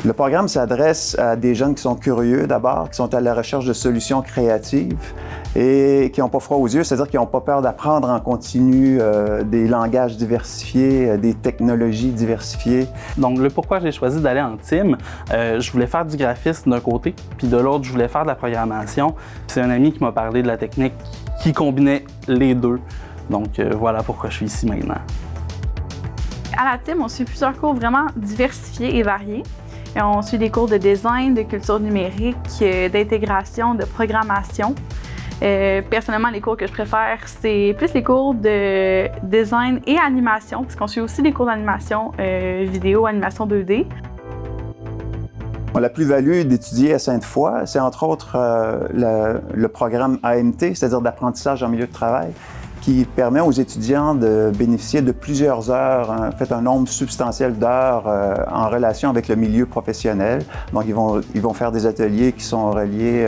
Le programme s'adresse à des jeunes qui sont curieux d'abord, qui sont à la recherche de solutions créatives et qui n'ont pas froid aux yeux, c'est-à-dire qui n'ont pas peur d'apprendre en continu des langages diversifiés, des technologies diversifiées. Donc, le pourquoi j'ai choisi d'aller en team, je voulais faire du graphisme d'un côté, puis de l'autre, je voulais faire de la programmation. C'est un ami qui m'a parlé de la technique qui combinait les deux. Donc, voilà pourquoi je suis ici maintenant. À la team, on suit plusieurs cours vraiment diversifiés et variés. Et on suit des cours de design, de culture numérique, d'intégration, de programmation. Personnellement, les cours que je préfère, c'est plus les cours de design et animation, parce qu'on suit aussi des cours d'animation vidéo, animation 2D. La plus-value d'étudier à Sainte-Foy, c'est entre autres le programme AMT, c'est-à-dire d'apprentissage en milieu de travail, qui permet aux étudiants de bénéficier de plusieurs heures, en fait un nombre substantiel d'heures en relation avec le milieu professionnel. Donc ils vont faire des ateliers qui sont reliés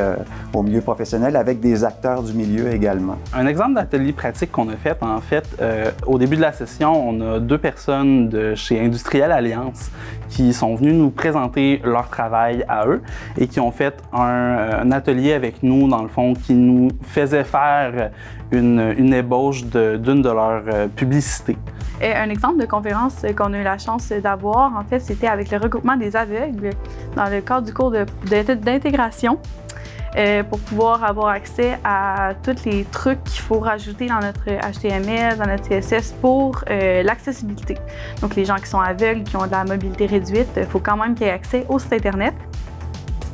au milieu professionnel avec des acteurs du milieu également. Un exemple d'atelier pratique qu'on a fait, en fait, au début de la session, on a 2 personnes de chez Industriel Alliance qui sont venues nous présenter leur travail à eux et qui ont fait un atelier avec nous, dans le fond, qui nous faisait faire une ébauche d'une de leurs publicités. Un exemple de conférence qu'on a eu la chance d'avoir, en fait, c'était avec le regroupement des aveugles dans le cadre du cours d'intégration pour pouvoir avoir accès à tous les trucs qu'il faut rajouter dans notre HTML, dans notre CSS pour l'accessibilité. Donc, les gens qui sont aveugles, qui ont de la mobilité réduite, il faut quand même qu'ils aient accès au site Internet.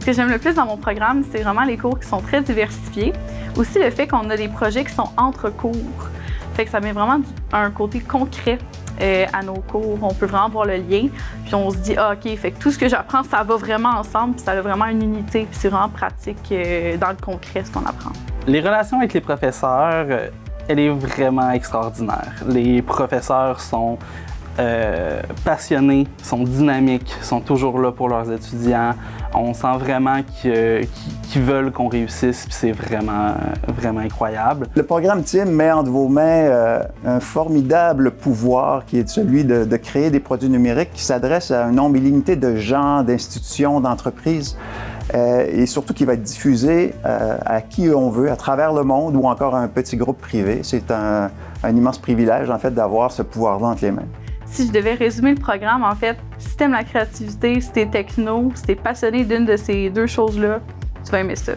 Ce que j'aime le plus dans mon programme, c'est vraiment les cours qui sont très diversifiés. Aussi le fait qu'on a des projets qui sont entre cours. Fait que ça met vraiment un côté concret à nos cours. On peut vraiment voir le lien. Puis on se dit, ah, OK, fait que tout ce que j'apprends, ça va vraiment ensemble. Puis ça a vraiment une unité. Puis c'est vraiment pratique dans le concret, ce qu'on apprend. Les relations avec les professeurs, elle est vraiment extraordinaire. Les professeurs sont passionnés, sont dynamiques, sont toujours là pour leurs étudiants. On sent vraiment qu'ils veulent qu'on réussisse, puis c'est vraiment incroyable. Le programme TEAM met entre vos mains un formidable pouvoir qui est celui de créer des produits numériques qui s'adressent à un nombre illimité de gens, d'institutions, d'entreprises. Et surtout qui va être diffusé à qui on veut, à travers le monde ou encore à un petit groupe privé. C'est un immense privilège, en fait, d'avoir ce pouvoir-là entre les mains. Si je devais résumer le programme, en fait, si t'aimes la créativité, si t'es techno, si t'es passionné d'une de ces 2 choses-là, tu vas aimer ça.